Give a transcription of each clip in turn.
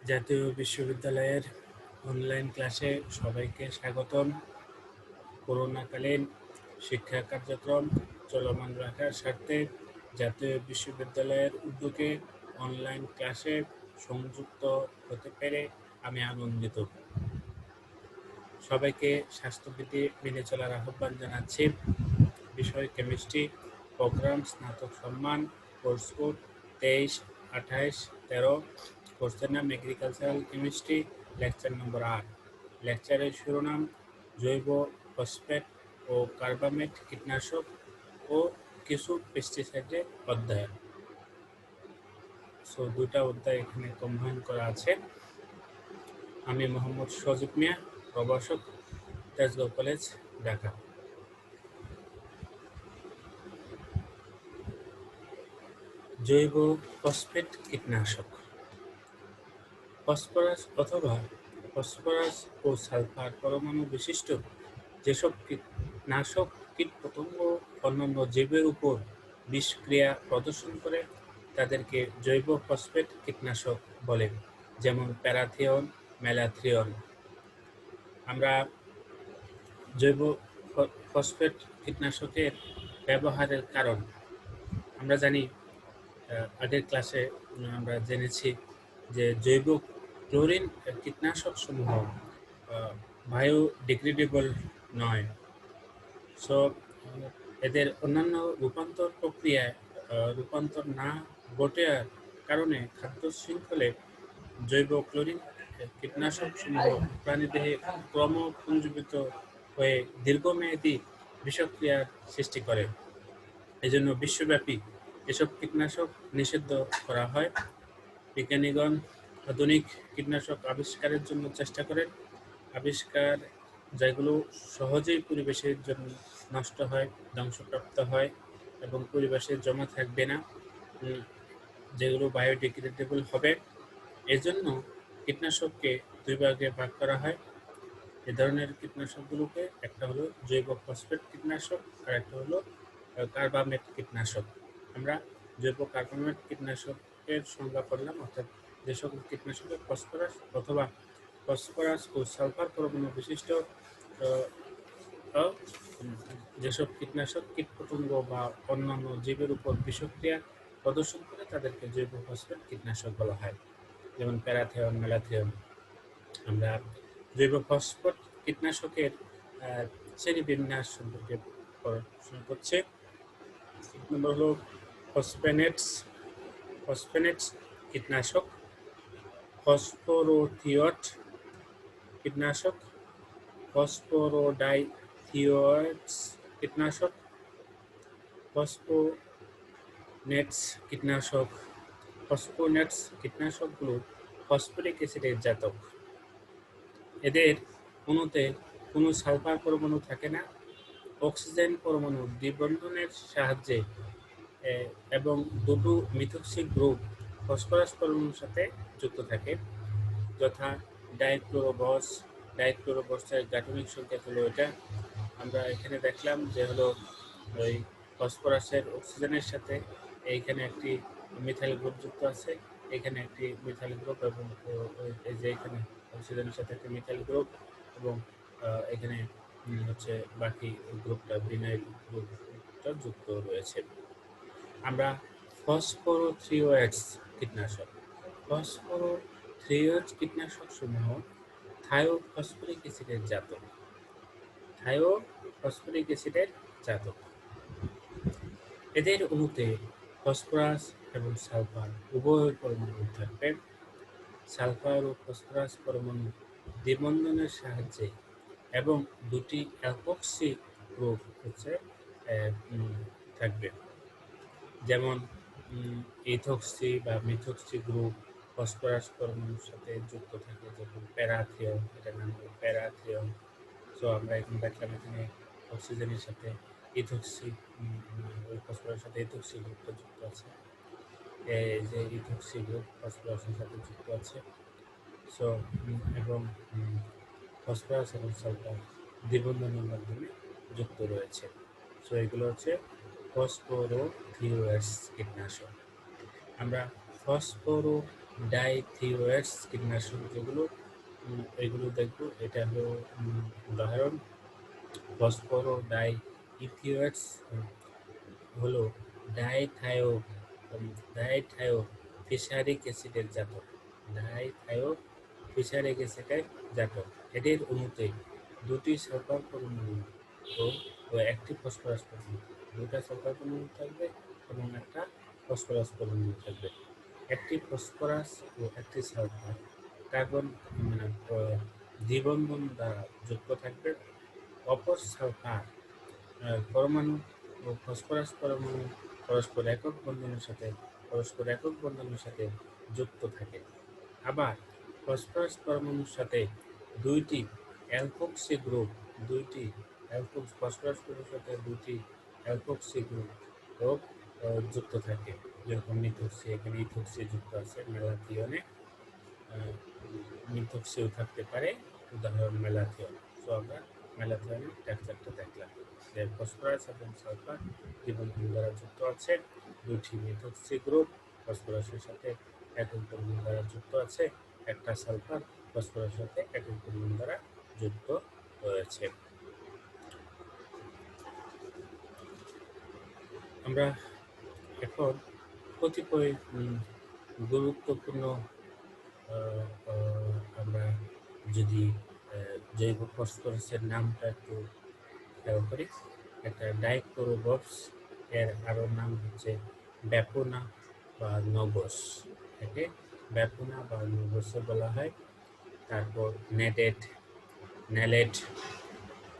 জাতীয় বিশ্ববিদ্যালয়ের অনলাইন ক্লাসে সবাইকে স্বাগতম। করোনাকালীন শিক্ষা কার্যক্রম চলমান রাখার স্বার্থে জাতীয় বিশ্ববিদ্যালয়ের উদ্যোগে অনলাইন ক্লাসে সংযুক্ত হতে পেরে আমি আনন্দিত। সবাইকে স্বাস্থ্যবিধি মেনে চলার আহ্বান জানাচ্ছি। বিষয় কেমিস্ট্রি, প্রোগ্রাম স্নাতক সম্মান, কোর্স কোড 23, 28, 13। কোর্সের নাম এগ্রিকালচারাল কেমিস্ট্রি, লেকচার নম্বর 8। লেকচারের শিরোনাম জৈব ফসফেট ও কার্বামেট কীটনাশক ও কিছু পেস্টিসাইডের অধ্যায়ন। দুটা অধ্যায় এখানে কম্বাইন করা আছে। আমি মোহাম্মদ সজীব মিয়া, প্রভাষক, তেজগাঁও কলেজ, ঢাকা। জৈব ফসফেট কীটনাশক। ফসফরাস অথবা ফসফরাস ও সালফার পরমাণু বিশিষ্ট যেসব কীটনাশক কীটপতঙ্গ অন্যান্য জীবের উপর বিষক্রিয়া প্রদর্শন করে তাদেরকে জৈব ফসফেট কীটনাশক বলে, যেমন প্যারাথিয়ন, ম্যালাথিয়ন। আমরা জৈব ফসফেট কীটনাশকের ব্যবহারের কারণ আমরা জানি। আগের ক্লাসে আমরা জেনেছি যে জৈব ক্লোরিন কীটনাশক সমূহ বায়োডিগ্রেডেবল নয়। এদের অন্যান্য রূপান্তর প্রক্রিয়ায় রূপান্তর না ঘটার কারণে খাদ্য শৃঙ্খলে জৈব ক্লোরিন কীটনাশক সমূহ প্রাণীদেহে ক্রমপুঞ্জীভূত হয়ে দীর্ঘমেয়াদী বিষক্রিয়ার সৃষ্টি করে। এজন্য বিশ্বব্যাপী এসব কীটনাশক নিষিদ্ধ করা হয়। বিজ্ঞানীগণ আধুনিক কীটনাশক আবিষ্কারের জন্য চেষ্টা করেন। আবিষ্কার যেগুলো সহজেই পরিবেশের জন্য নষ্ট হয়, ধ্বংসপ্রাপ্ত হয় এবং পরিবেশে জমা থাকবে না, যেগুলো বায়োডিগ্রেডেবল হবে। এজন্য কীটনাশককে দুই ভাগে ভাগ করা হয়। এ ধরনের কীটনাশকগুলোকে একটা হলো জৈব ফসফেট কীটনাশক আর একটা হলো কার্বামেট কীটনাশক। আমরা জৈব কার্বামেট কীটনাশকের সংজ্ঞা করলাম, অর্থাৎ যে সকল কীটনাশকে ফসফরাস অথবা ফসফরাস ও সালফার পরমাণু বিশিষ্ট যেসব কীটনাশক কীটপতঙ্গ বা অন্যান্য জীবের উপর বিষক্রিয়া প্রদর্শন করে তাদেরকে জৈব ফসফেট কীটনাশক বলা হয়, যেমন প্যারাথিয়ন, ম্যালাথিয়ন। আমরা জৈব ফসফেট কীটনাশকের শ্রেণীবিন্যাস সম্পর্কে পড়াশোনা করছে। এক নম্বর হলো ফসফেনেটস কীটনাশক, ফসফোরোথিয়ট কীটনাশক, ফসফোরোডাইথিয়য়েটস কীটনাশক, ফসফোনেটস কীটনাশক। ফসফোনেটস কীটনাশকগুলো ফসফরিক অ্যাসিডের জাতক। এদের অণুতে কোনো সালফার পরমাণু থাকে না। অক্সিজেন পরমাণু দ্বিবন্ধনের সাহায্যে এবং দুটো মিথস্ক্রিয় গ্রুপ ফসফরাস পরমাণুর সাথে যুক্ত থাকে, যথা ডাইক্লোরোবসের গাঠনিক সংকেত হলো এটা। আমরা এখানে দেখলাম যে হলো ওই ফসফরাসের অক্সিজেনের সাথে এইখানে একটি মিথাইল গ্রুপ যুক্ত আছে, এখানে একটি মিথাইল গ্রুপ, এবং এই যে এখানে অক্সিজেনের সাথে একটি মিথাইল গ্রুপ, এবং এখানে হচ্ছে বাকি গ্রুপটা ভিনাইল গ্রুপটা যুক্ত রয়েছে। আমরা ফসফোরোথ্রিওয়েটস কীটনাশক সমূহ থায়োফসফরিক অ্যাসিডের জাতক। এদের অণুতে ফসফরাস এবং সালফার উভয় পরমাণু থাকবে। সালফার ও ফসফরাস পরমাণু দ্বিবন্ধনের সাহায্যে এবং দুটি অ্যালকক্সি গ্রুপ থাকবে, যেমন ইথক্সি বা মিথক্সি গ্রুপ ফসফরাস পরমাণুর সাথে যুক্ত থাকে, যেমন প্যারাথিয়ন, এটার নাম হলো প্যারাথিয়ন। আমরা এখন দেখলাম এখানে অক্সিজেনের সাথে ইথক্সি, ওই ফসফরাসের সাথে ইথক্সি গ্রুপটা যুক্ত আছে। এই যে ইথক্সি গ্রুপ ফসফরাসের সাথে যুক্ত আছে। এবং ফসফরাস এবং সালফার দ্বিবন্ধনের মাধ্যমে যুক্ত রয়েছে। এগুলো হচ্ছে ফসফোরোথিওয়েটস কীটনাশক। আমরা ডাইথিওয়েটস কীটনাশক যেগুলো এগুলো দেখবো। এটা হলো উদাহরণ ফসফরো ডাই ইথিওয়েটস হলো ডাইথায়ো ডাইথায়ো ফিসারিক অ্যাসিডের জাতক। ডাইথায়ো ফিসারিক অ্যাসিডের জাতক। এদের অণুতে দুটি সালফার পরমাণু ও একটি ফসফরাস পরমাণু, দুটা সালফার পরমাণু থাকবে এবং একটা ফসফরাস পরমাণু থাকবে। একটি ফসফরাস ও একটি সালফার কার্বন মানে দ্বিবন্ধন দ্বারা যুক্ত থাকবে। অপর সালফার পরমাণু ও ফসফরাস পরমাণু পরস্পর একক বন্ধনের সাথে যুক্ত থাকে। আবার ফসফরাস পরমাণুর সাথে দুইটি অ্যালকোক্সি গ্রুপ ফসফরাস পরমাণুর সাথে দুইটি অ্যালকোক্সি গ্রুপ যুক্ত থাকে। যেরকম মিথক্সি, এখানে ইথক্সি যুক্ত আছে মেলাথিয়নে। মিথক্সিও থাকতে পারে, উদাহরণ মেলাথিয়ন। তো আমরা মেলাথিয়নের স্ট্রাকচারটা দেখলাম যে ফসফরাস এবং সালফার দ্বিবন্ধন দ্বারা যুক্ত আছে। দুইটি মিথক্সি গ্রুপ ফসফরাসের সাথে একক বন্ধন দ্বারা যুক্ত আছে। একটা সালফার ফসফরাসের সাথে একক বন্ধন দ্বারা যুক্ত রয়েছে। আমরা এখন কতিপয় গুরুত্বপূর্ণ আমরা যদি জৈব ফসফরাসের নামটা একটু খেয়াল করি, একটা ডাইক্লোরোবস এর আরও নাম হচ্ছে ব্যাপোনা বা নগস। একে ব্যাপোনা বা নগসও বলা হয়। তারপর ন্যালেট,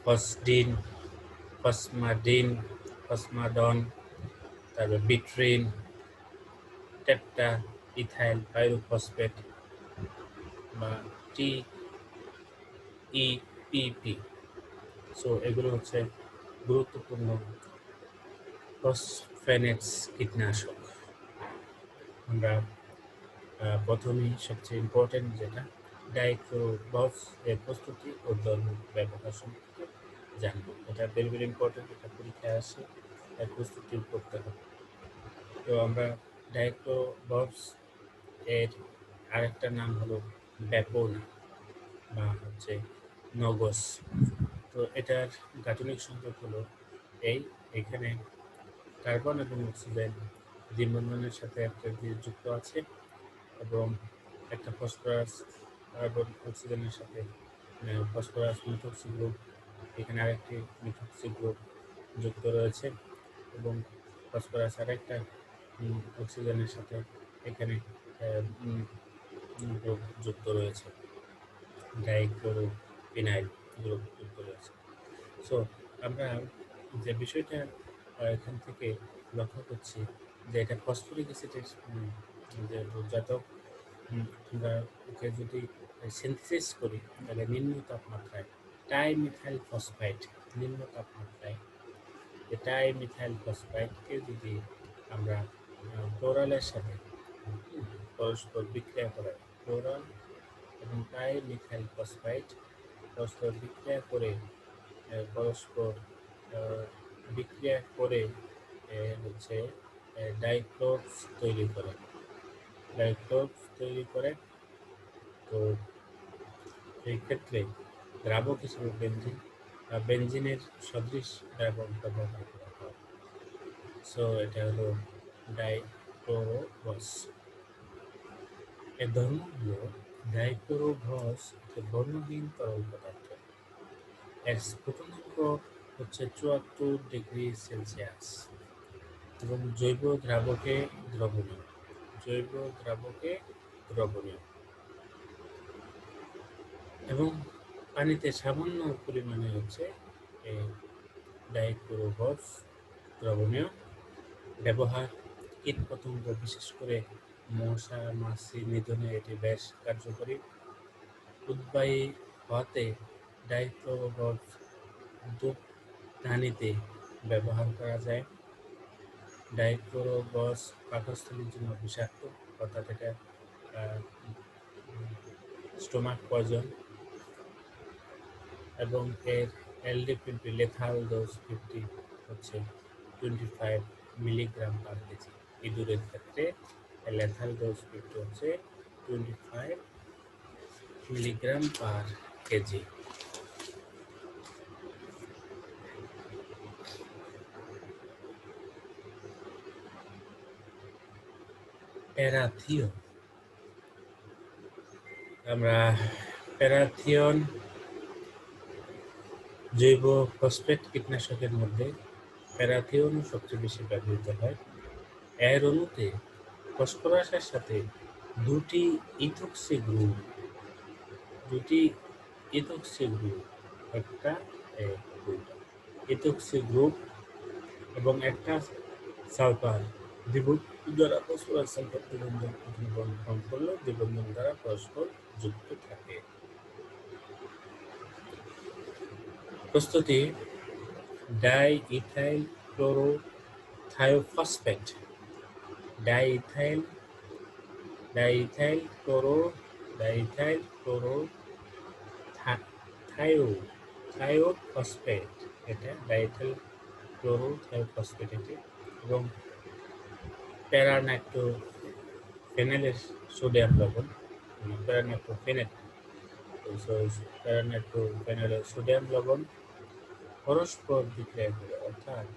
ফসডিন, ফসমাডন, তারপর বিট্রিন, টেট্রা ইথাইল পাইরোফসফেট বা TEPP। সো এগুলো হচ্ছে গুরুত্বপূর্ণ ফসফেনেটস কীটনাশক। আমরা প্রথমেই সবচেয়ে ইম্পর্টেন্ট যেটা ডাইক্লোরোবস এর প্রস্তুতি ও ধর্ম ব্যবহার সম্পর্কে জানবো। এটা ভেরি ভেরি ইম্পর্টেন্ট, এটা পরীক্ষায় আসে, এর প্রস্তুতি করতে হবে। তো আমরা ডাইক্লোরোবস এর আরেকটা নাম হলো ব্যাপোনা বা হচ্ছে নগস। তো এটার গাঠনিক সংযোগ হলো এখানে কার্বন এবং অক্সিজেন দ্বিবন্ধনের সাথে একটা যুক্ত আছে এবং একটা ফসফরাস কার্বন অক্সিজেনের সাথে ফসফরাস মিথক্সি গ্রুপ, এখানে আরেকটি মিথক্সি গ্রুপ যুক্ত রয়েছে এবং ফসফরাস আরেকটা অক্সিজেনের সাথে এখানে গ্রুপ যুক্ত রয়েছে, ডাইক্লোরোফিনাইল গ্রুপ যুক্ত রয়েছে। সো আমরা যে বিষয়টা এখান থেকে লক্ষ্য করছি যে এটা ফসফরিক অ্যাসিডের যে জাতক। আমরা ওকে যদি সিনথেসিস করি তাহলে নিম্ন তাপমাত্রায় টাইমিথাইল ফসফাইড, নিম্ন তাপমাত্রায় টাইমিথাইল ফসফাইডকে যদি আমরা ক্লোরালের সাথে পরস্পর বিক্রিয়া করাই, ক্লোরাল এবং টাইমিথাইল ফসফাইড পরস্পর বিক্রিয়া করে পরস্পর বিক্রিয়া করে হচ্ছে ডাইক্লোরস তৈরি করে। তো এই ক্ষেত্রে দ্রাবক হিসেবে বেনজিনের সদৃশ দ্রাবক ব্যবহার করা হয়। সো এটা হলো ডাইক্লোরোবস। এর ধর্ম হলো ডাইক্লোরোবস বর্ণহীন তরল পদার্থ। এর স্ফুটনাঙ্ক হচ্ছে 74°C এবং জৈব দ্রাবকে দ্রবণীয় এবং পানিতে সামান্য পরিমাণে হচ্ছে এই ডাইক্লোরোবস দ্রবণীয়। ব্যবহার কীটপতঙ্গ বিশেষ করে মশা মাছি নিধনে এটি বেশ কার্যকরী। উদ্বায়ী হওয়াতে ডাইক্লোরোবস ধূপদানিতে ব্যবহার করা যায়। ডাইক্লোরোবস পাকস্থলীর জন্য বিষাক্ত, অর্থাৎ এটা স্টোমাক পয়জন এবং এর এলডিপিপি লেথাল ডোজ 50 হচ্ছে 25 মিলিগ্রাম পার কেজি। ইঁদুরের ক্ষেত্রে লেথাল ডোজ 50 হচ্ছে 25 মিলিগ্রাম পার কেজি। প্যারাথিয়ন, আমরা প্যারাথিয়ন জৈব ফসফেট কীটনাশকের মধ্যে প্যারাথিয়ন সবচেয়ে বেশি ব্যবহৃত হয়। এর অণুতে ফসফরাসের সাথে দুটি ইথক্সি গ্রুপ একটা ইথক্সি গ্রুপ এবং একটা সালফার দ্বিবন্ধন দ্বারা ফসফরাস সালফার দ্বিবন্ধন গঠন করলে দ্বিবন্ধন দ্বারা পরস্পর যুক্ত থাকে। প্রস্তুতি: ডাইইথাইল ক্লোরোথায়োফসফেট, ডাইইথাইল ক্লোরোথায়োফসফেট, এটা ডাইইথাইল ক্লোরোথায়োফসফেট এটি, এবং প্যারানাইট্রোফেনেলের সোডিয়াম লবণ, প্যারানাইট্রোফেনেলের সোডিয়াম লবণ পরস্পর বিক্রিয়া করে, অর্থাৎ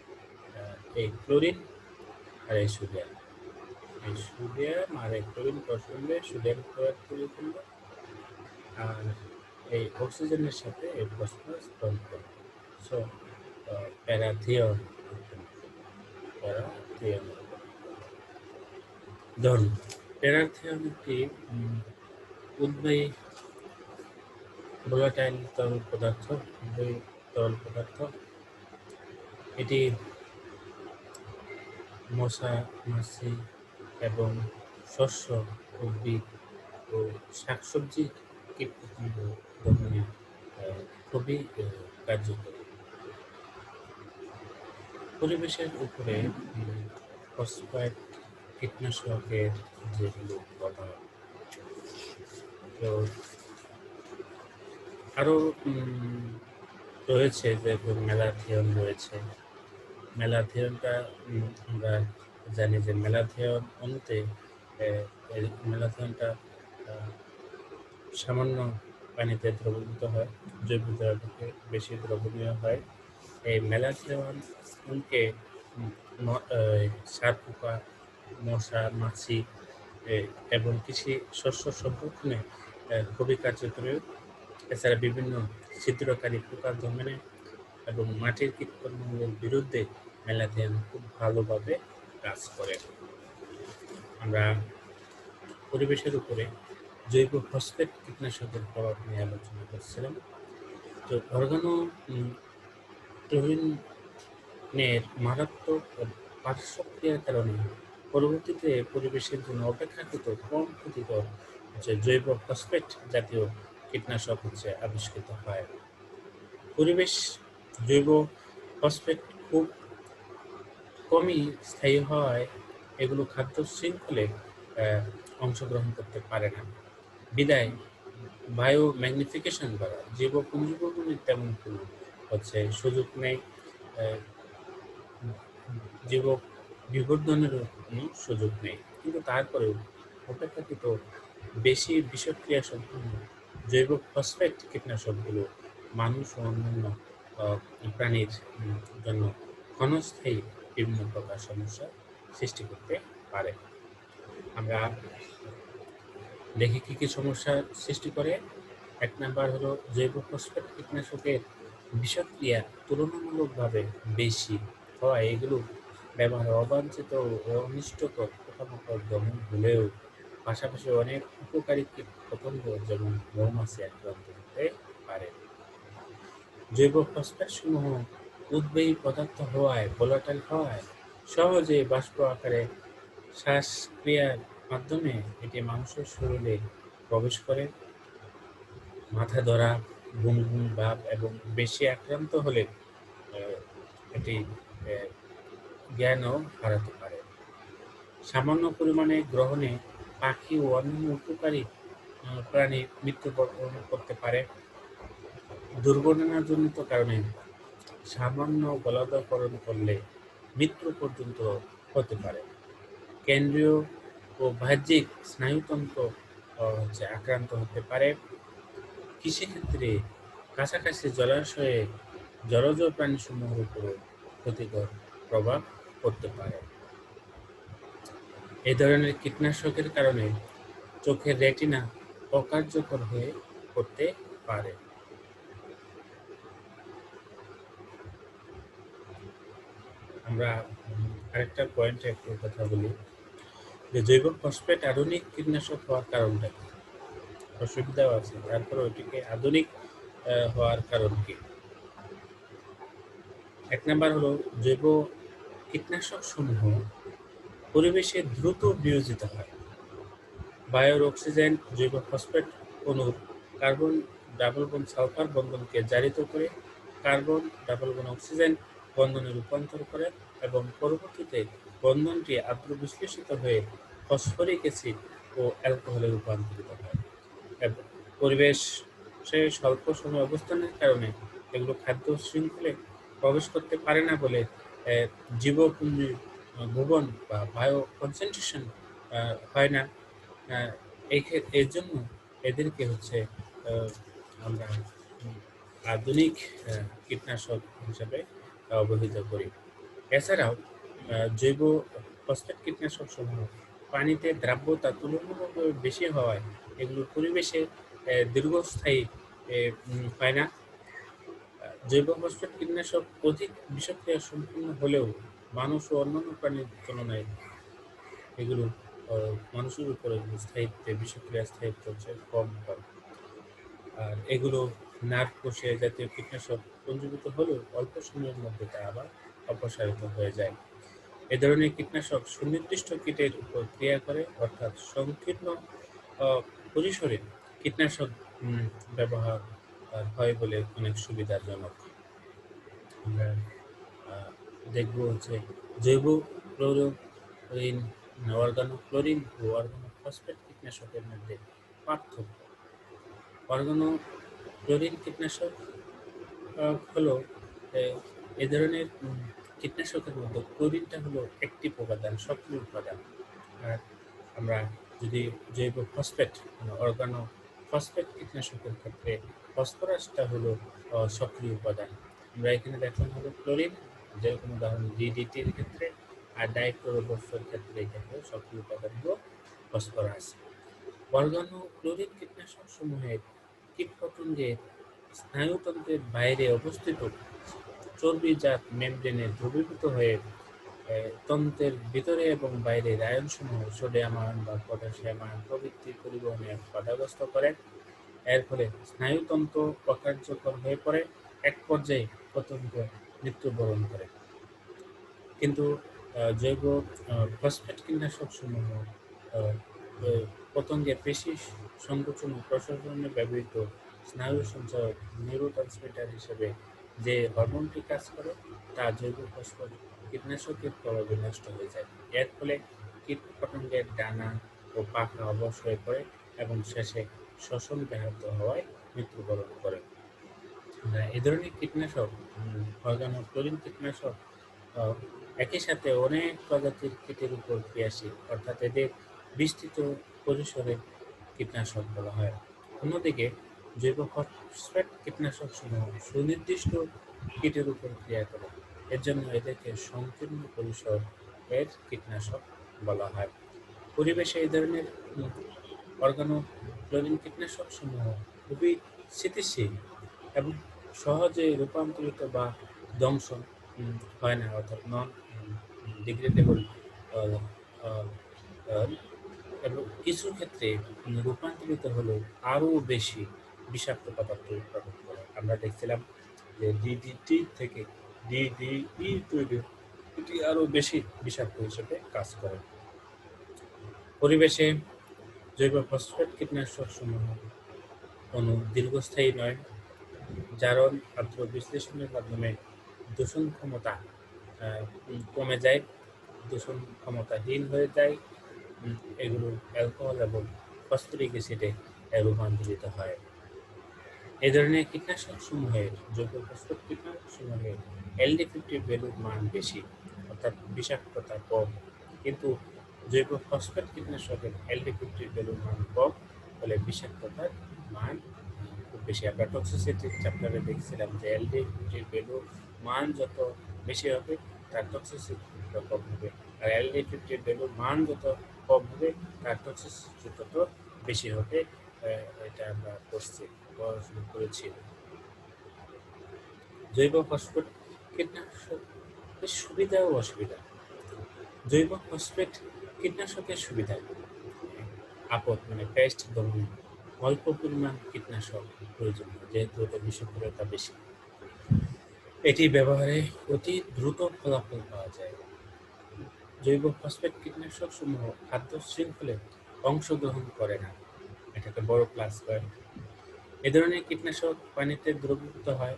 এই ক্লোরিন আর এই সোডিয়াম আর এই ক্লোরিন পরস্পরে সোডিয়াম ক্লোরাইড তৈরি করলো, আর এই অক্সিজেনের সাথে এই ফসফরাস বন্ধ করলো। So parathion. ধরুন, প্যারাথিয়ন একটি উদ্বায়ী ভোলাটাইল তরল পদার্থ। এটি মশা, মাছি এবং শস্য, উদ্ভিদ ও শাকসবজি কীটপতঙ্গ দমনে খুবই কার্যকরী। পরিবেশের উপরে ফসফেট কীটনাশকের যেগুলো প্রভাব, তো আরও রয়েছে, যেরকম ম্যালাথিয়ন রয়েছে। ম্যালাথিয়নটা আমরা জানি যে ম্যালাথিয়ন অণুতে ম্যালাথিয়নটা সামান্য পানিতে দ্রবীভূত হয়, জৈব দ্রাবকে বেশি দ্রবণীয় হয়। এই ম্যালাথিয়নকে সার পোকা, মশা, মাছি এবং কৃষি শস্য সংরক্ষণে খুবই কার্যকরী। এছাড়া বিভিন্ন ছিদ্রকারী পোকা দমনে এবং মাটির কীটপতঙ্গের বিরুদ্ধে ম্যালাথিয়ন খুব ভালোভাবে কাজ করে। আমরা পরিবেশের উপরে জৈব ফসফেট কীটনাশকের প্রভাব নিয়ে আলোচনা করছিলাম। তো অর্গানোক্লোরিনের মারাত্মক পার্শ্বক্রিয়ার কারণে পরবর্তীতে পরিবেশের জন্য অপেক্ষাকৃত কম ক্ষতিকর জৈব ফসফেট জাতীয় কীটনাশক আবিষ্কৃত হয়। পরিবেশ জৈব ফসফেট খুব কমই স্থায়ী হওয়ায় এগুলো খাদ্য শৃঙ্খলে অংশগ্রহণ করতে পারে না। বিদায় বায়ো ম্যাগনিফিকেশন করা জৈব পুঞ্জীগুলির তেমন কোনো সুযোগ নেই, জৈব বিবর্ধনেরও কোনো সুযোগ নেই। কিন্তু তারপরেও অপেক্ষাকৃত বেশি বিষক্রিয়া সম্পন্ন জৈব ফসফেট কীটনাশকগুলো মানুষ ও অন্যান্য প্রাণীর জন্য ক্ষণস্থায়ী বিভিন্ন প্রকার সমস্যা সৃষ্টি করতে পারে। আমরা দেখি কী কী সমস্যার সৃষ্টি করে। 1 নাম্বার হলো জৈব ফসফেট কীটনাশকের বিষক্রিয়া তুলনামূলকভাবে বেশি হওয়ায় এগুলো ব্যবহারে অবাঞ্ছিত ও অনিষ্টকর পোকামাকড় দমন হলেও পাশাপাশি অনেক উপকারী কীটপতঙ্গ যেমন মৌমাছি আক্রান্ত হতে পারে। জৈব ফসফেট সমূহ উদ্বায়ী পদার্থ হওয়ায়, ভোলাটাইল হওয়ায় সহজে বাষ্প আকারে শ্বাসক্রিয়ার মাধ্যমে এটি মানুষের শরীরে প্রবেশ করে। মাথা ধরা, ঘুম ভাব এবং বেশি আক্রান্ত হলে এটি জ্ঞানও হারাতে পারে। সামান্য পরিমাণে গ্রহণে পাখি ও অন্যান্য উপকারী প্রাণী মৃত্যুবরণ করতে পারে। দুর্ঘটনাজনিত কারণে সামান্য গলাধঃকরণ করলে মৃত্যু পর্যন্ত হতে পারে। কেন্দ্রীয় ও বাহ্যিক স্নায়ুতন্ত্র আক্রান্ত হতে পারে। কৃষিক্ষেত্রে কাছাকাছি জলাশয়ে জলজ প্রাণীসমূহের উপরও ক্ষতিকর প্রভাব পড়তে পারে। এই ধরনের কীটনাশকের কারণে চোখের রেটিনা অকার্যকর হয়ে পড়তে পারে। আমরা আরেকটা পয়েন্টে একটু কথা বলি যে জৈব ফসফেট আধুনিক কীটনাশক হওয়ার কারণটা কি? অসুবিধাও আছে, তারপরে ওইটিকে আধুনিক হওয়ার কারণ কি? এক নাম্বার হলো জৈব কীটনাশক সমূহ পরিবেশে দ্রুত বিয়োজিত হয়। বায়ুর অক্সিজেন জৈব ফসফেট অণুর কার্বন ডাবল বন্ড সালফার বন্ধনকে জারিত করে কার্বন ডাবল বন্ড অক্সিজেন বন্ধনে রূপান্তর করে এবং পরবর্তীতে বন্ধনটি আদ্র বিশ্লেষিত হয়ে ফসফরিক অ্যাসিড ও অ্যালকোহলে রূপান্তরিত হয়। এবং পরিবেশে স্বল্প সময় অবস্থানের কারণে এগুলো খাদ্য শৃঙ্খলে প্রবেশ করতে পারে না বলে জীবপুঞ্জির ভুবন বা বায়ো কনসেন্ট্রেশন হয় না। এর জন্য এদেরকে আমরা আধুনিক কীটনাশক হিসেবে অবহিত করি। এছাড়াও জৈব ফসফেট কীটনাশক সমূহ পানিতে দ্রাব্যতা তুলনামূলকভাবে বেশি হওয়ায় এগুলো পরিবেশে দীর্ঘস্থায়ী হয় না। জৈব ফসফেট কীটনাশক অধিক বিষক্রিয়া সম্পূর্ণ হলেও মানুষ ও অন্যান্য প্রাণীর তুলনায় এগুলো মানুষের উপরে বিষক্রিয়া স্থায়িত্ব কম হয়। আর এগুলো নার্ভ কোষে জাতীয় কীটনাশক পঞ্জীভূত হলেও অল্প সময়ের মধ্যে তা আবার অপসারিত হয়ে যায়। এ ধরনের কীটনাশক সুনির্দিষ্ট কীটের উপর ক্রিয়া করে, অর্থাৎ সংকীর্ণ পরিসরে কীটনাশক ব্যবহার হয় বলে অনেক সুবিধাজনক। আমরা দেখব জৈব ক্লোরিন, অর্গানোক্লোরিন ও অর্গানোফসফেট কীটনাশকের মধ্যে পার্থক্য। অর্গানোক্লোরিন কীটনাশক হলো এ ধরনের কীটনাশকের মধ্যে ক্লোরিনটা হলো অ্যাক্টিভ উপাদান, সক্রিয় উপাদান। আর আমরা যদি জৈব ফসফেট অর্গানোফসফেট কীটনাশকের ক্ষেত্রে ফসফরাসটা হলো সক্রিয় উপাদান। আমরা এখানে দেখানো হলো ক্লোরিন, যেরকম উদাহরণ ডিডিটির ক্ষেত্রে, আর ডাইক্লোরোফসের ক্ষেত্রে এক্ষেত্রে সক্রিয় উপাদান হলো ফসফরাস। অর্গানোক্লোরিন কীটনাশক সমূহের কীটপতঙ্গের স্নায়ুতন্ত্রের বাইরে অবস্থিত চর্বিজাত মেমব্রেনে দ্রবীভূত হয়ে তন্ত্রের ভিতরে এবং বাইরে আয়নসমূহ সোডিয়াম আয়ন বা পটাশিয়াম আয়ন প্রভৃতির পরিবহনে বাধাগ্রস্ত করে। এর ফলে স্নায়ুতন্ত্র অকার্যকর হয়ে পড়ে, এক পর্যায়ে পতঙ্গ মৃত্যুবরণ করে। কিন্তু জৈব ফসফেট কীটনাশক সমূহ পতঙ্গের পেশি সংকোচন ও প্রসারণে ব্যবহৃত স্নায়ু সঞ্চালক নিউরোট্রান্সমিটার হিসেবে যে হরমোনটি কাজ করে তা জৈব ফসফেট কীটনাশকের প্রভাবে নষ্ট হয়ে যায়। এর ফলে কীট পতঙ্গের ডানা ও পাখা অবশ হয়ে পড়ে এবং শেষে শ্বসন ব্যাহত হওয়ায় মৃত্যুবরণ করে। এ ধরনের কীটনাশক অর্গানোক্লোরিন কীটনাশক একই সাথে অনেক প্রজাতির কীটের উপর ক্রিয়াশীল, অর্থাৎ এদের বিস্তৃত পরিসরে কীটনাশক বলা হয়। অন্যদিকে জৈব ফসফেট কীটনাশক সমূহ সুনির্দিষ্ট কীটের উপর ক্রিয়া করে, এর জন্য এদেরকে সংকীর্ণ পরিসরের কীটনাশক বলা হয়। পরিবেশে এই ধরনের অর্গানোক্লোরিন কীটনাশক সমূহ খুবই স্থিতিশীল এবং সহজে রূপান্তরিত বা ধ্বংস হয় না, অর্থাৎ নন ডিগ্রেডেবল, এবং কিছু ক্ষেত্রে রূপান্তরিত হলেও আরও বেশি বিষাক্ত পদার্থ উৎপাদন করে। আমরা দেখছিলাম যে ডিডিটি থেকে ডিডিই তৈরি, এটি আরও বেশি বিষাক্ত হিসেবে কাজ করে। পরিবেশে জৈব ফসফেট কীটনাশক সমূহ কোনো দীর্ঘস্থায়ী নয়। জারণ আদ্র বিশ্লেষণের মাধ্যমে দূষণ ক্ষমতা কমে যায়, দূষণ ক্ষমতাহীন হয়ে যায়। এগুলো অ্যালকোহল এবং ফসফরিক অ্যাসিডে রূপান্তরিত হয়। এই ধরনের কীটনাশক সমূহের জৈব ফসফেট কীটনাশক সমূহের LD50 ভ্যালুর মান বেশি, অর্থাৎ বিষাক্ততা কম, কিন্তু জৈব ফসফেট কীটনাশকের LD50 ভ্যালুর মান কম ফলে বিষাক্ততার মান খুব বেশি। আমরা টক্সিসিটি চ্যাপ্টারে দেখছিলাম যে এলডিটির ভ্যালু মান যত বেশি হবে তার টক্সিসিটি কম হবে, আর এলডিটির ভ্যালু মান যত কম হবে তার টক্সিসিটি তত বেশি হবে। এটা আমরা পড়াশোনা করেছি। জৈব ফসফেট কীটনাশকের সুবিধা ও অসুবিধা। জৈব ফসফেট কীটনাশকের সুবিধা আপদ মানে পেস্ট দমনে অল্প পরিমাণ কীটনাশক প্রয়োজন হয়, যেহেতু এটা বিষক্রিয়তা বেশি। এটি ব্যবহারে অতি দ্রুত ফলাফল পাওয়া যায়। জৈব ফসফেট কীটনাশক সমূহ খাদ্য শৃঙ্খলে অংশগ্রহণ করে না, এটা একটা বড় প্লাস পয়েন্ট। এ ধরনের কীটনাশক পানিতে দ্রবীভূত হয়,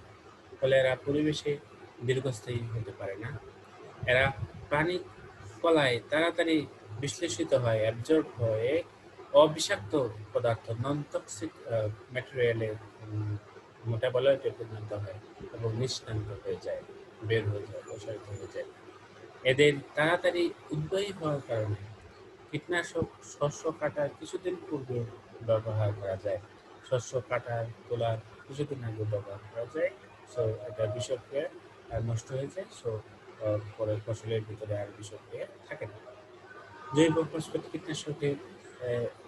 ফলে এরা পরিবেশে দীর্ঘস্থায়ী হতে পারে না। এরা প্রাণী কলায় তাড়াতাড়ি বিশ্লেষিত হয়, অ্যাবজর্ব হয়ে অবিষাক্ত পদার্থ নন টক্সিক ম্যাটেরিয়ালে মেটাবলাইটে পরিণত হয় এবং নিষ্কান্ত হয়ে যায়, বের হয়ে যায়, প্রসারিত হয়ে যায়। এদের তাড়াতাড়ি উদ্বায়ী হওয়ার কারণে কীটনাশক শস্য কাটার কিছুদিন পূর্বে ব্যবহার করা যায়, শস্য কাটার তোলার কিছুদিন আগে ব্যবহার করা যায়। সো এটা বিষক্রিয়া নষ্ট হয়ে যায়। সো পরে ফসলের ভিতরে আর বিষক্রিয়া থাকে না। জৈব ফসফেট কীটনাশকের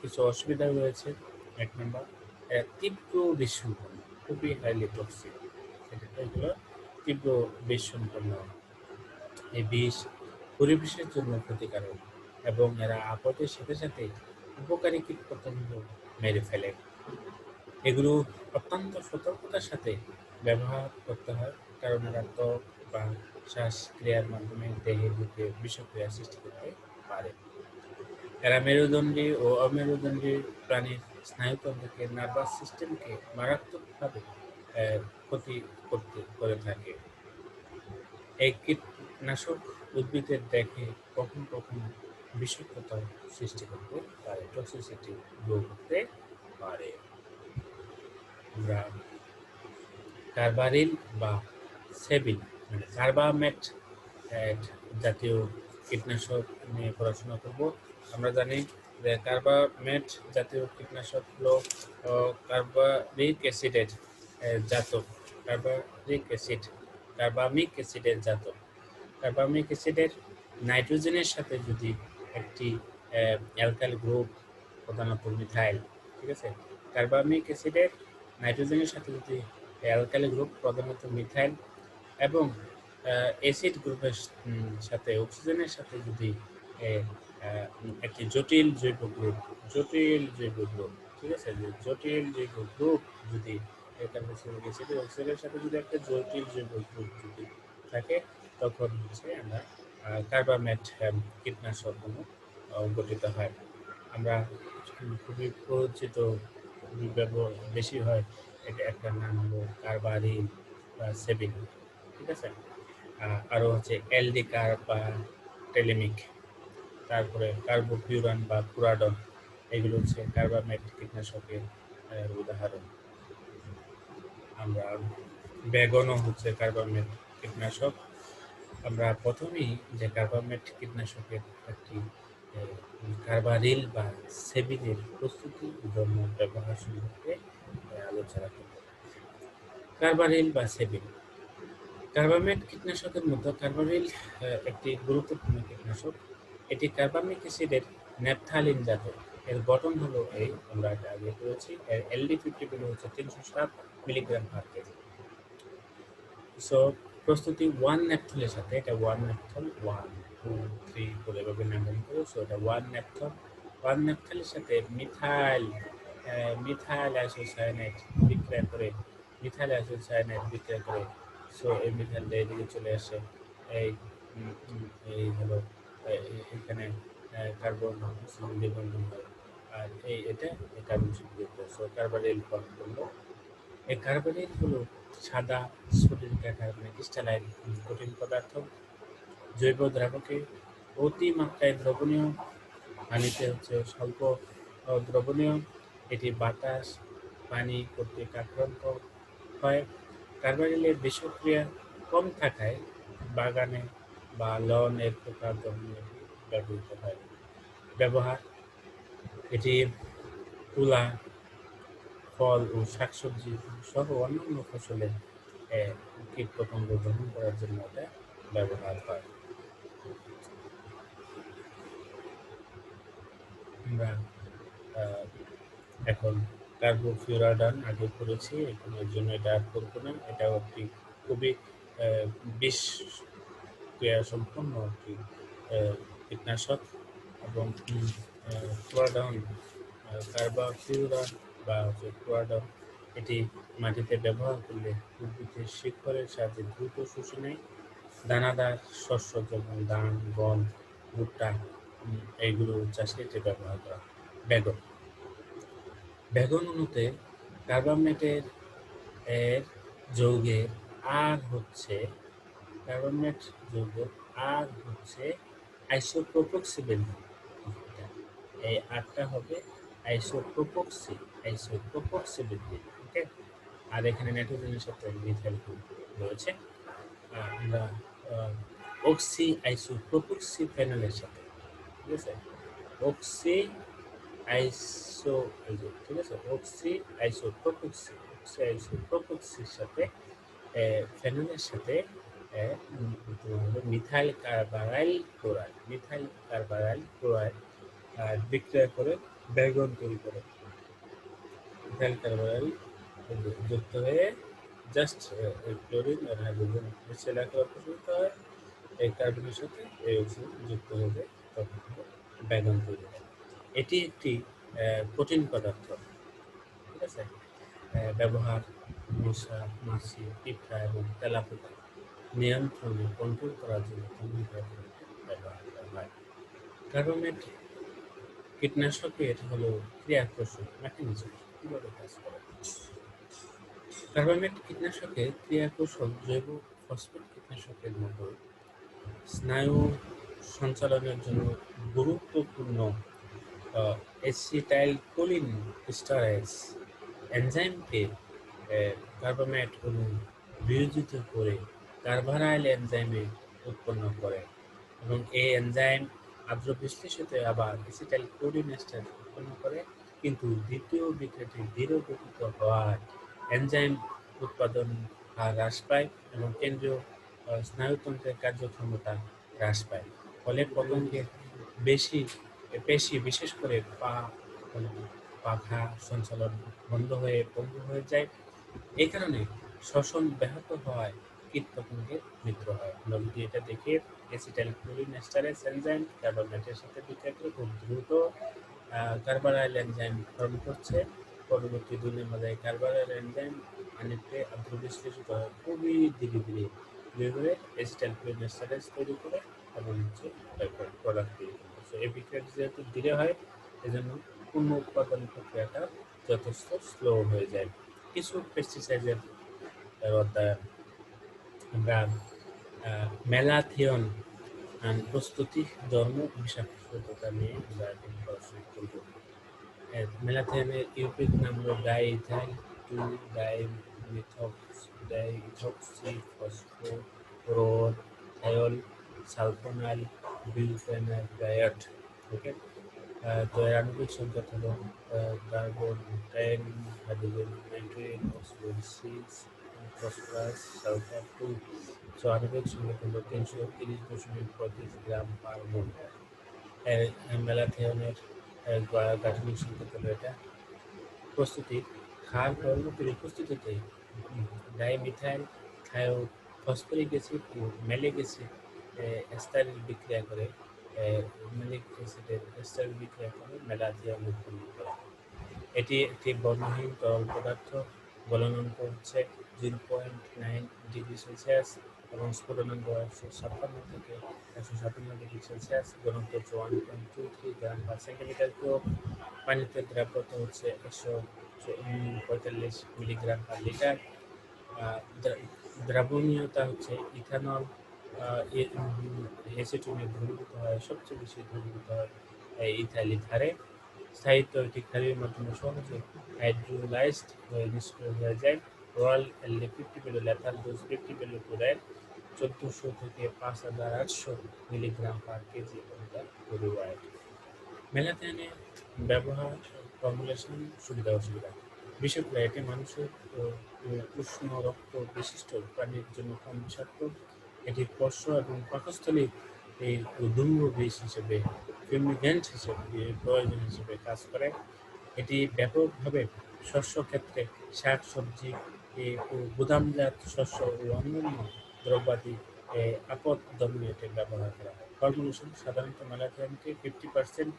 কিছু অসুবিধা রয়েছে। এক নম্বর, তীব্র বিষসম্পন্ন, খুবই হাইলি টক্সিক। এগুলো তীব্র বিষসম্পন্ন। এই বিষ পরিবেশের জন্য ক্ষতিকারক এবং এরা আপদের সাথে সাথে উপকারী কীটপতঙ্গ মেরে ফেলে। এগুলো অত্যন্ত সতর্কতার সাথে ব্যবহার করতে হয়, কারণ এরা ত্বক বা শ্বাসক্রিয়ার মাধ্যমে দেহে ঢুকে বিষক্রিয়া সৃষ্টি করতে পারে। এরা মেরুদণ্ডী ও অমেরুদণ্ডী প্রাণীর স্নায়ুতন্ত্রকে, নার্ভাস সিস্টেমকে মারাত্মকভাবে ক্ষতি করে থাকে। এই কীটনাশক উদ্ভিদের দেখে কখনো কখনো বিষাক্ততা সৃষ্টি করতে পারে, টক্সিসিটি গ্রো করতে পারে। আমরা কার্বারিল বা সেবিন মানে কার্বামেট জাতীয় কীটনাশক নিয়ে পড়াশোনা করব। আমরা জানি যে কার্বামেট জাতীয় কীটনাশক হলো কার্বারিক অ্যাসিডের জাতক। কার্বামিক অ্যাসিডের জাতক। কার্বামিক অ্যাসিডের নাইট্রোজেনের সাথে যদি একটি অ্যালকাইল গ্রুপ, প্রধানত মিথাইল, ঠিক আছে, কার্বামিক অ্যাসিডের নাইট্রোজেনের সাথে যদি অ্যালকাইল গ্রুপ, প্রধানত মিথাইল, এবং অ্যাসিড গ্রুপের সাথে অক্সিজেনের সাথে যদি একটি জটিল জৈব গ্রুপ, ঠিক আছে, জটিল জৈব গ্রুপ যদি অ্যাসিডের অক্সিজেনের সাথে যদি একটা জটিল জৈব গ্রুপ যদি থাকে, তখন হচ্ছে আমরা কার্বামেট কীটনাশক গঠিত হয়। আমরা খুবই পরিচিত, খুবই বেশি হয়, এটা একটা নাম হলো কার্বারিল বা সেবিন, ঠিক আছে। আরও হচ্ছে এলডিকার বা টেলিমিক, তারপরে কার্বোফিউরান বা ফুরাডন, এগুলো হচ্ছে কার্বামেট কীটনাশকের উদাহরণ। আমরা বেগনও হচ্ছে কার্বামেট কীটনাশক। আমরা প্রথমেই যে কার্বামেট কীটনাশকের একটি কার্বারিল বা সেবিনের প্রস্তুতি এবং ব্যবহার সম্পর্কে আলোচনা করব। কার্বারিল বা সেবিন। কার্বামেট কীটনাশকের মতো কার্বারিল একটি গুরুত্বপূর্ণ কীটনাশক। এটি কার্বামিক অ্যাসিডের ন্যাপথালিন জাতক। এর গঠন হলো এই, আমরা এটা আগে করেছি। এর LD50 ভ্যালু হচ্ছে 307 মিলিগ্রাম পার কেজি। সো প্রস্তুতি 1 ন্যাপথলের সাথে, এটা 1 ন্যাপথল, 1 2 3 করে এভাবে নাম্বারিং করে। সো এটা 1 ন্যাপথল, 1 ন্যাপথলের সাথে মিথাইল আইসোসায়ানাইড বিক্রিয়া করে, সো এই মিথাইলটা এদিকে চলে আসে। এই হলো এখানে কার্বন নিবন্ধন হয়, আর এটা কার্বন সংযুক্ত। সো কার্বারিল ফর্ম করলো। এই কার্বারিল হলো সাদা স্ফটিকাকার মানে ক্রিস্টালাইন কঠিন পদার্থ, জৈব দ্রাবকে অতি মাত্রায় দ্রবণীয়, পানিতে হচ্ছে স্বল্প দ্রবণীয়। এটি বাতাস, পানি কর্তৃক আক্রান্ত হয়। কার্বারিলের বিষক্রিয়া কম থাকায় বাগানে বা লনের পোকা দমনে ব্যবহৃত হয়। ব্যবহার: এটি তুলা, ফল ও শাকসবজি সহ অন্যান্য ফসলে কীটপতঙ্গ দমন করার জন্য এটা ব্যবহার হয়। আমরা আহ, এখন কার্বোফিউরাডান আগে করেছি, এখন এর জন্য এটা আর করবো না। এটাও একটি খুবই বিষ ক্রিয়া সম্পন্ন একটি কীটনাশক। এবং ফ্লোরাডন, কার্বোফিউরান বা হচ্ছে ফ্লোরাডন, এটি মাটিতে ব্যবহার করলে উদ্ভিদের শিকড়ের সাহায্যে দ্রুত শুষে নেয়। দানাদার শস্য যেমন ধান, গম, ভুট্টা, এইগুলো চাষে এটি ব্যবহার করা হয়। বেগুন বেগুন অণুতে কার্বামেটের এর যৌগের আর হচ্ছে কার্বনেট যৌগের আর হচ্ছে আইসোপ্রোপক্সি বেঞ্জিন। এই আরটা হবে আইসোপ্রোপক্সি আইসোপ্রোপক্সি বেঞ্জিন। ওকে, আর এখানে নাইট্রোজেনের সাথে মিথাইল গ্রুপ রয়েছে। আমরা অক্সি আইসোপ্রোপক্সি ফেনলের সাথে, ঠিক আছে, অক্সি আইসো ঠিক আছে, অক্সি আইসোপ্রোপক্সির সাথে ফেনলের সাথে তোমার হলো মিথাইল কার্বারাইল ক্লোরাইড বিক্রিয়া করে বেগন তৈরি করে। মিথাইল কার্বারাইল যুক্ত হয়ে জাস্ট ক্লোরিন আর হাইড্রোজেন মিশিয়ে রাখলে প্রস্তুত হয়। এই কার্বনের সাথে এই অক্সিজেন যুক্ত হবে, তখন বেগন তৈরি হয়। এটি একটি প্রোটিন পদার্থ, ঠিক আছে। ব্যবহার মশা, মাছি, পিঁপড়া এবং তেলাপোকা নিয়ন্ত্রণে কন্ট্রোল করার জন্য ব্যবহার করা হয়। কার্বমেট কীটনাশকের হলো ক্রিয়াকৌশল মেকানিজম, কিভাবে কাজ করে। কার্বমেট কীটনাশকের ক্রিয়াকৌশল জৈব ফসফেট কীটনাশকের মতো স্নায়ু সঞ্চালনের জন্য গুরুত্বপূর্ণ এসিটাইলকোলিন স্টারেজ এনজাইমকে কার্বামেট অণু বিয়োজিত করে কার্বারাইল এনজাইমে উৎপন্ন করে, এবং এই এনজাইম আদ্র বিশ্লেষিত আবার এসিটাইলকোলিন এস্টার উৎপন্ন করে। কিন্তু দ্বিতীয় বিক্রিয়াটি ধীরে গতিত হওয়ায় এনজাইম উৎপাদন হার হ্রাস পায় এবং কেন্দ্রীয় স্নায়ুতন্ত্রের কার্যক্ষমতা হ্রাস পায়। ফলে পতঙ্গের পেশি, বিশেষ করে পাখা সঞ্চালন বন্ধ হয়ে পঙ্গু হয়ে যায়। এই কারণে শ্বসন ব্যাহত হওয়ায় কীটপতঙ্গের মৃত্যু হয়। আমরা যদি এটা দেখি, অ্যাসিটাইলকোলিন এস্টারেজ এনজাইম কার্বমেটের সাথে বিক্রিয়া করে খুব দ্রুত কার্বারাইল এনজাইম ফর্ম করছে। পরবর্তী 2 নম্বরে কার্বারাইল এনজাইম পানিতে আদ্র বিশ্লেষিত হয় খুবই ধীরে ধীরে ধীরে অ্যাসিটাইলকোলিন এস্টারেজ তৈরি করে এবং হচ্ছে প্রোডাক্ট তৈরি করে। সো এই বিক্রিয়াটি যেহেতু ধীরে হয়, এজন্য পূর্ণ উৎপাদন প্রক্রিয়াটা যথেষ্ট স্লো হয়ে যায়। কিছু পেস্টিসাইডের অধ্যায়ন আমরা ম্যালাথিয়ন প্রস্তুতি, ধর্ম, বিষাক্ততা নিয়ে আমরা এখন পড়াশোনা করব। ম্যালাথিয়নের ইউপিক নাম হলো ডাইইথাইল 2 ডাইমিথক্সি ফসফোরোথায়োল সালফোনাইল বিউটেনাইড। ওকে, তো এর আণবিক সংকেত হলো carbon 10, hydrogen 19, oxygen 6, phosphorus sulphur 2। So আণবিক সংকেত হলো 330.35 গ্রাম পার মোল। ম্যালাথিয়নের গাঠনিক সংকেত হলো এটা। প্রস্তুতি, ক্ষার পরবর্তী উপস্থিতিতে ডাইমিথাইল থায়োফসফরিক অ্যাসিড ও ম্যালিক অ্যাসিড এস্টারের বিক্রিয়া করে ম্যালিক অ্যাসিডের এস্টারের বিক্রিয়া করে ম্যালাথিয়ন উৎপন্ন করে। এটি একটি বর্ণহীন তরল পদার্থ। গলনাঙ্ক হচ্ছে 0.9 ডিগ্রি সেলসিয়াস এবং স্ফুটনাঙ্ক 156 থেকে 157 ডিগ্রি সেলসিয়াস। ঘনত্ব হচ্ছে 1.23 গ্রাম পার সেন্টিমিটার কিউব। পানিতে দ্রাব্যতা হচ্ছে 145 মিলিগ্রাম পার লিটার। দ্রাবণীয়তা হচ্ছে ইথানল এসিটনে দ্রবীভূত হয়, সবচেয়ে বেশি দ্রবীভূত হয় ইথাইল ইথারে। স্থায়িত্ব, এটি ক্ষারের মাধ্যমে সহজে হাইড্রোলাইজড হয়ে নিষ্ক্রিয় হয়ে যায়। রয়্যাল এলডি 50 মিলি লেথাল ডোজ 50 মিলি ক্লোরাইড 1400 থেকে 5800 মিলিগ্রাম পার কেজি রিকোয়ার্ড। ম্যালাথিয়নের ব্যবহার ফর্মুলেশন সুবিধা অসুবিধা। বিশেষ করে এটি মানুষের উষ্ণ রক্ত বিশিষ্ট প্রাণীর জন্য কম বিষাক্ত। এটি পোষ্য এবং পাকস্থলী এই ধূম্র বিষ হিসেবে ফিউমিগেন্ট হিসেবে প্রয়োজন হিসেবে কাজ করে। এটি ব্যাপকভাবে শস্য ক্ষেত্রে শাক সবজি ও গুদামজাত শস্য ও অন্যান্য দ্রব্যাদি আপদ দমনে এটি ব্যবহার করা হয়। ফর্মুলেশন সাধারণত ম্যালাথিয়নকে 50%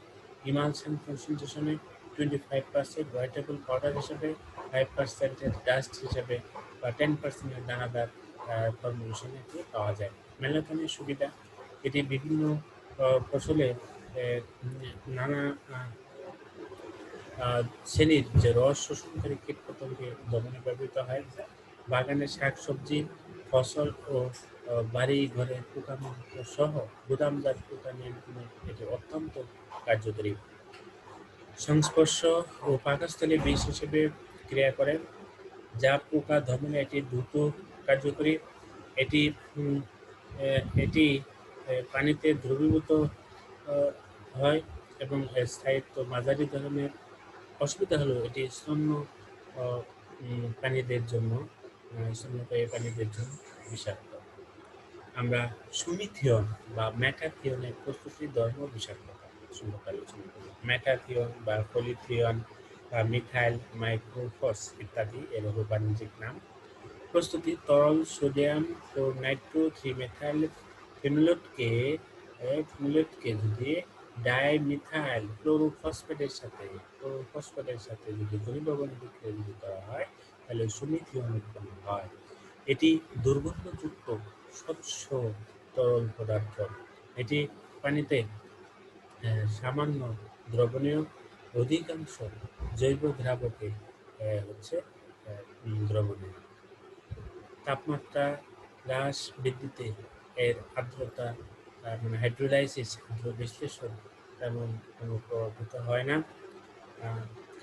ইমালশন কনসেন্ট্রেশনে, 25% হোয়াইটেবল পাউডার হিসেবে, 5% ডাস্ট হিসেবে বা 10% দানাদার ফর্মুলেশনে এটি পাওয়া যায়। ম্যালাথিয়নের সুবিধা, এটি বিভিন্ন ফসলে নানা শ্রেণীর যে রস শোষণকারী কীটপতঙ্গে দমনে ব্যবহৃত হয়। বাগানের শাকসবজি, ফসল ও বাড়ি ঘরের পোকামাকড় সহ গুদামজাত পোকা নিয়ন্ত্রণে এটি অত্যন্ত কার্যকরী। সংস্পর্শ ও পাকস্থলী বিষ হিসেবে ক্রিয়া করে, যা পোকা দমনে এটি দ্রুত কার্যকরী। এটি এটি পানিতে দ্রবীভূত হয় এবং এর স্থায়িত্ব মাঝারি ধরনের। অসুবিধা হলো এটি প্রাণীদের জন্য স্তন্যপায়ী প্রাণীদের জন্য বিষাক্ত। আমরা সুমিথিয়ন বা ম্যাটাথিয়নের প্রস্তুতি ধর্ম বিষাক্ততা সম্পর্কে আলোচনা করি। ম্যাটাথিয়ন বা পলিথিয়ন বা মিথাইল মাইক্রোফস ইত্যাদি এর হলো বাণিজ্যিক নাম। প্রস্তুতি: তরল সোডিয়াম ও নাইট্রো 3-মেথাইল ফেনোলেটকে যদি ডাইমিথাইল ক্লোরোফসফেটের সাথে যদি ঘনীভবনের বিক্রিয়া যদি করা হয় তাহলে সুমিথিয়ন উৎপন্ন হয়। এটি দুর্গন্ধযুক্ত স্বচ্ছ তরল পদার্থ। এটি পানিতে সামান্য দ্রবণীয়, অধিকাংশ জৈব দ্রাবকে হচ্ছে দ্রবণীয়। তাপমাত্রা হ্রাস বৃদ্ধিতে এর আর্দ্রতা মানে হাইড্রোলাইসিস বিশ্লেষণ তেমন কোনো প্রভাবিত হয় না।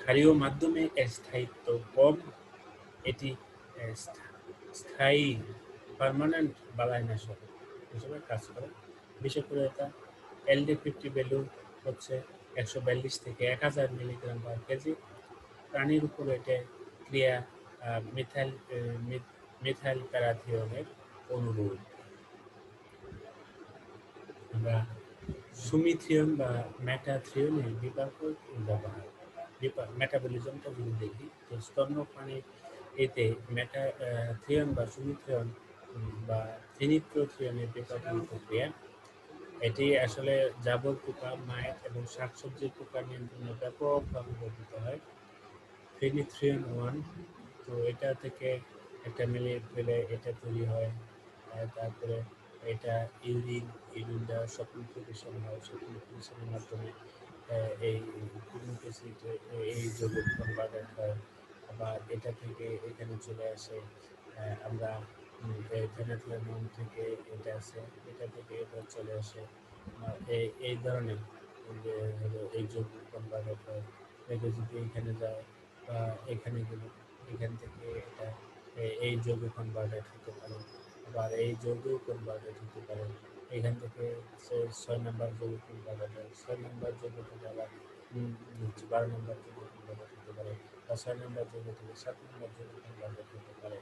ক্ষারীয় মাধ্যমে এর স্থায়িত্ব কম। এটি স্থায়ী পার্মানেন্ট বালাইনাশক হিসেবে কাজ করে। বিশেষ করে এটা LD50 ভ্যালু হচ্ছে 142 থেকে 1000 মিলিগ্রাম পার কেজি। প্রাণীর উপর এটা ক্রিয়া মিথাইল প্যারাথিয়নের অনুরূপ। আমরা সুমিথিয়ন বা ম্যাটাথিয়নের বিপাকীয় ব্যবহার, মেটাবলিজমটা যদি দেখি তো স্তন্যপায়ী এতে ম্যাটাথিয়ন বা সুমিথিয়ন বা ফিনিট্রোথিয়নের বিপাকীয় প্রক্রিয়া। এটি আসলে জাবর পোকা, মাইট এবং শাকসবজির পোকা নিয়ন্ত্রণে ব্যাপকভাবে ব্যবহৃত হয়। ফিনিথ্রিয়ন 1, তো এটা থেকে একটা মিলিয়ে ফেলে এটা তৈরি হয়। তারপরে এটা ইউরিনটা সাপ্লিমেন্টেশন হয়, সাপ্লিমেন্টেশনের মাধ্যমে এই ইউরিক অ্যাসিড এই যৌগ কনভার্টেড হয়। আবার এটা থেকে এখানে চলে আসে আমরা ফেনাথিলামন থেকে এটা আসে, এটা থেকে এটা চলে আসে। এই ধরনের হলো এই যৌগ কনভার্টেড হয়। এটা যদি এখানে যায় বা এখানে গেল, এখান থেকে এটা এই যৌগ কনভার্টেড হতে পারে, আবার এই যৌগ কনভার্টেড হতে পারে। এখান থেকে 6 নম্বর যৌগ কনভার্টেড হয়, 6 নম্বর যৌগ থেকে আবার 12 নম্বর যৌগ কনভার্টেড হতে পারে, বা 6 নম্বর যৌগ থেকে 7 নম্বর যৌগ কনভার্টেড হতে পারে।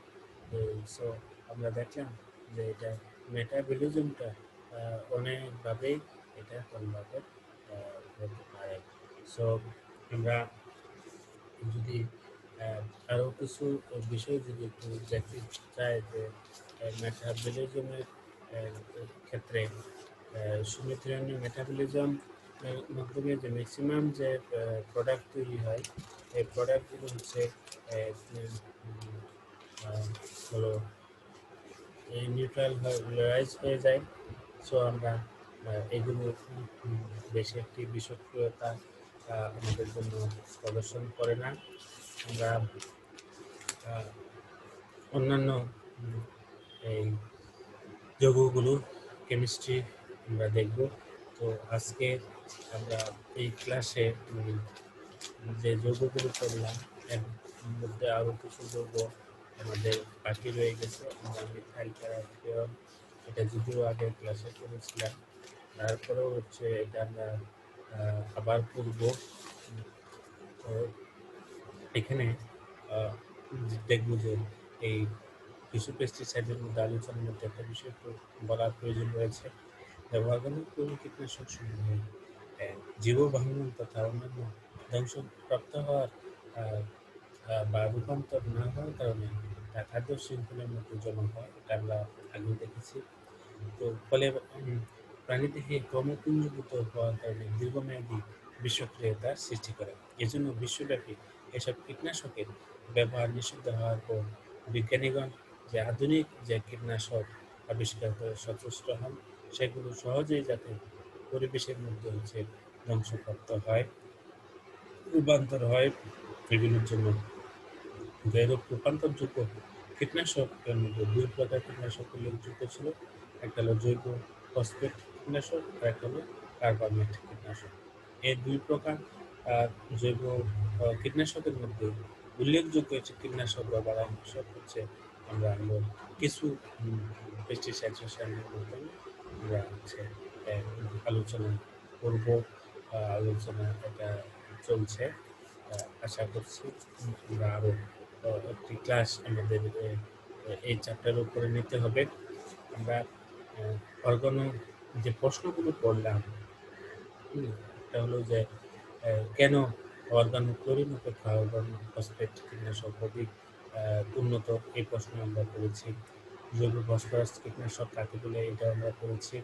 সো আমরা দেখলাম যে এটা মেটাবলিজমটা অনেকভাবেই এটা কনভার্টেড হতে পারে। সো আমরা যদি আরও কিছু বিষয় যদি একটু দেখতে চাই যে মেটাবলিজমের ক্ষেত্রে সুমিথিয়নের মেটাবলিজম মাধ্যমে যে ম্যাক্সিমাম যে প্রোডাক্ট তৈরি হয়, এই প্রোডাক্টগুলো হচ্ছে হলো নিউট্রালাইজ হয়ে যায়। সো আমরা এগুলো বেশি একটি বিষক্রিয়তা আমাদের জন্য প্রদর্শন করে না। আমরা অন্যান্য এই যৌগগুলো কেমিস্ট্রি আমরা দেখব। তো আজকে আমরা এই ক্লাসে যে যৌগগুলো করলাম এর মধ্যে আরও কিছু যৌগ আমাদের বাকি রয়ে গেছে। আমরা মিথাইল প্যারাথিয়ন, এটা যদিও আগের ক্লাসে করেছিলাম, তারপরেও হচ্ছে এটা আমরা আবার পড়ব। এখানে দেখব যে এই কিছু পেস্টিসাইডের মধ্যে আলোচনার মধ্যে একটা বিষয় বলার প্রয়োজন রয়েছে। ব্যবহারকারী কোনো কীটনাশক সমূহে জীববাহন তথা অন্যান্য ধ্বংসপ্রাপ্ত হওয়ার বা রূপান্তর না হওয়ার কারণে তা খাদ্য শৃঙ্খলের মধ্যে জমা হয়, এটা আমরা আগেও দেখেছি। তো ফলে প্রাণীদেহে ক্রমপুঞ্জীভূত হওয়ার কারণে দীর্ঘমেয়াদী বিষক্রিয়াতার সৃষ্টি করে। এজন্য বিশ্বব্যাপী এসব কীটনাশকের ব্যবহার নিষিদ্ধ হওয়ার পর বিজ্ঞানীগণ যে আধুনিক যে কীটনাশক আবিষ্কার করে সচেষ্ট হন, সেগুলো সহজেই যাতে পরিবেশের মধ্যে ধ্বংসপ্রাপ্ত হয়, রূপান্তর হয়, এগুলোর জন্য এরূপ রূপান্তরযোগ্য কীটনাশকের মধ্যে দুই প্রকার কীটনাশক উল্লেখযোগ্য ছিল। একটা হলো জৈব ফসফেট কীটনাশক, আর একটা হলো কার্বামেট কীটনাশক। এই দুই প্রকার জৈব কীটনাশকের মধ্যে উল্লেখযোগ্য একটি কীটনাশক বা বালাইনাশক হচ্ছে আমরা কিছু পেস্টিসাইড রাসায়নিকের মাধ্যমে আমরা আলোচনা করব। আলোচনা এটা চলছে, আশা করছি আমরা আরও একটি ক্লাস আমাদের এই চ্যাপ্টারের উপরে নিতে হবে। আমরা অর্গানো যে প্রশ্নগুলো পড়লাম, এটা হলো যে কেন অর্গানো ক্লোরিন অপেক্ষা অর্গানো ফসফেট কীটনাশক অধিক উন্নত, এই প্রশ্ন আমরা করেছি। জৈব ফসফরাস কীটনাশক কাকে বলে, এটা আমরা করেছি।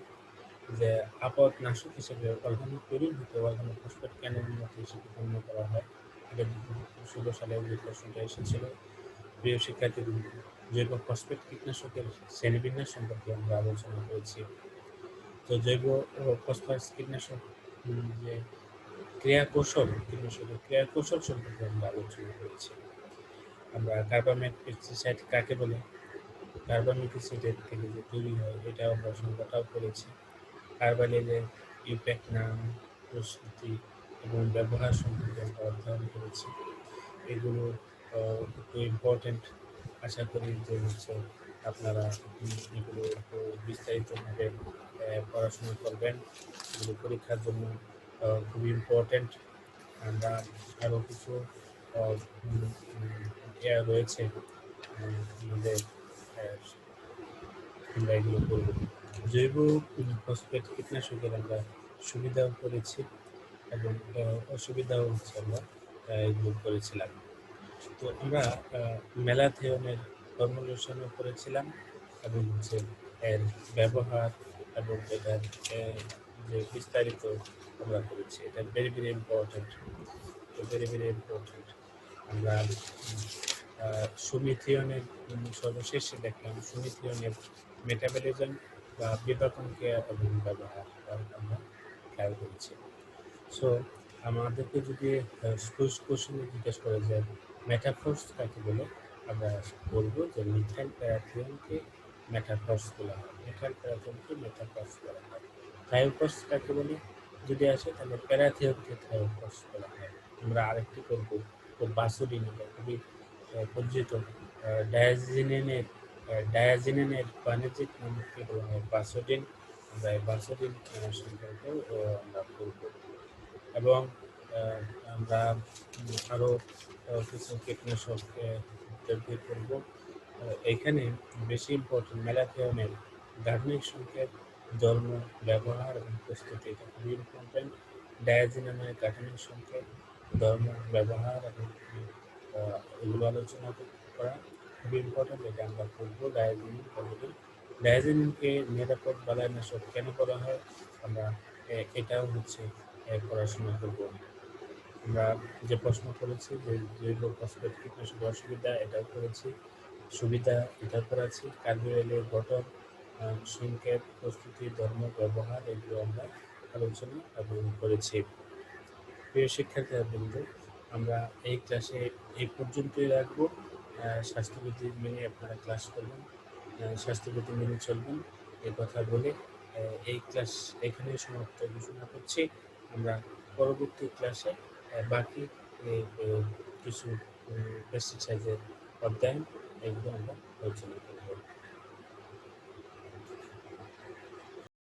যে আপদনাশক হিসেবে অর্গানো ক্লোরিন হতে অর্গানো ফসফেট কেন উন্নত হিসেবে গণ্য করা হয়, এটা 2016 সালে যে প্রশ্নটা এসেছিল। প্রিয় শিক্ষার্থীবৃন্দ, জৈব ফসফেট কীটনাশকের শ্রেণীবিন্যাস সম্পর্কে আমরা আলোচনা করেছি। তো জৈব ফসফরাস কীটনাশক যে কীটনাশকের ক্রিয়া কৌশল সম্পর্কে আমরা আলোচনা করেছি। আমরা কার্বামেট পেস্টিসাইড কাকে বলে, কার্বামিক অ্যাসিডের থেকে যে তৈরি হয়, এটা আমরা সংজ্ঞাটাও করেছি। কার্বাইলের ইম্প্যাক্ট নাম, প্রস্তুতি এবং ব্যবহার সম্পর্কে আমরা অধ্যয়ন করেছি। এগুলো একটু ইম্পর্টেন্ট, আশা করি যে আপনারা এগুলো বিস্তারিতভাবে পড়াশোনা করবেন। এগুলো পরীক্ষার জন্য খুবই ইম্পর্টেন্ট। আমরা আরও কিছু রয়েছে আমাদের, আমরা এগুলো করব। জৈব ফসফেট কীটনাশকের আমরা সুবিধাও করেছি এবং অসুবিধাও আমরা এগুলো করেছিলাম। তো আমরা ম্যালাথিয়নের ফর্মুলেশনও করেছিলাম এবং এর ব্যবহার এবং এটার যে বিস্তারিত আমরা করেছি। এটা ভেরি ভেরি ইম্পর্টেন্ট, আমরা সুমিথিয়নের সর্বশেষে দেখলাম সুমিথিয়নের মেটাবলিজম বা বিপাকন ক্রিয়া এবং ব্যবহার আমরা খেয়াল করেছি। সো আমাদেরকে যদি কোশ্চেনে জিজ্ঞেস করে যে মেটাফর্স কাকে বলে, আমরা বলবো যে মিথাইল প্যারাথিয়নকে মেটাফর্স বলা হয়। মিথাইল প্যারাথিয়নকে মেটাফর্স বলা হয়। থায়োফর্স কাকে বলে যদি আসে, তাহলে প্যারাথিয়নকে থায়োফর্স বলা হয়। আমরা আরেকটি করব, তো বাসোডিন, খুবই পরিচিত, ডায়াজিনেনের বাণিজ্যিক নামকে বলা হয় বাসোডিন। আমরা এই বাসোডিন সম্পর্কেও আমরা করব এবং আমরা আরও কিছু কীটনাশক ব্যবহার করব। এখানে বেশি ইম্পর্টেন্ট ম্যালাথিয়নের গাঠনিক সংকেত, ধর্ম, ব্যবহার এবং প্রস্তুতি, এটা খুবই ইম্পর্টেন্ট। ডায়াজিনেমের গাঠনিক সংকেত, ধর্ম, ব্যবহার এবং এগুলো আলোচনা করা খুবই ইম্পর্টেন্ট, এটা আমরা করবো। ডায়াজিনিনকে নিরাপদ বালাইনাশক কেন করা হয়, আমরা এটাও পড়াশোনা করব। আমরা যে প্রশ্ন করেছি যে জৈব ফসফেট কীটনাশকের অসুবিধা, এটাও করেছি। সুবিধা এটাও করেছি। কার্বোহাইড্রেটের গঠন, সংকেত, প্রস্তুতি, ধর্ম, ব্যবহার, এগুলো আমরা আলোচনা এবং করেছি। প্রিয় শিক্ষার্থীবৃন্দ, আমরা এই ক্লাসে এই পর্যন্তই রাখবো। স্বাস্থ্যবিধি মেনে আপনারা ক্লাস করবেন, স্বাস্থ্যবিধি মেনে চলবেন, এই কথা বলে এই ক্লাস এখানে সমাপ্ত ঘোষণা করছি। আমরা পরবর্তী ক্লাসে বাকি কিছু পেস্টিসাইডের অধ্যায়ন, এগুলো আমরা আলোচনা করব।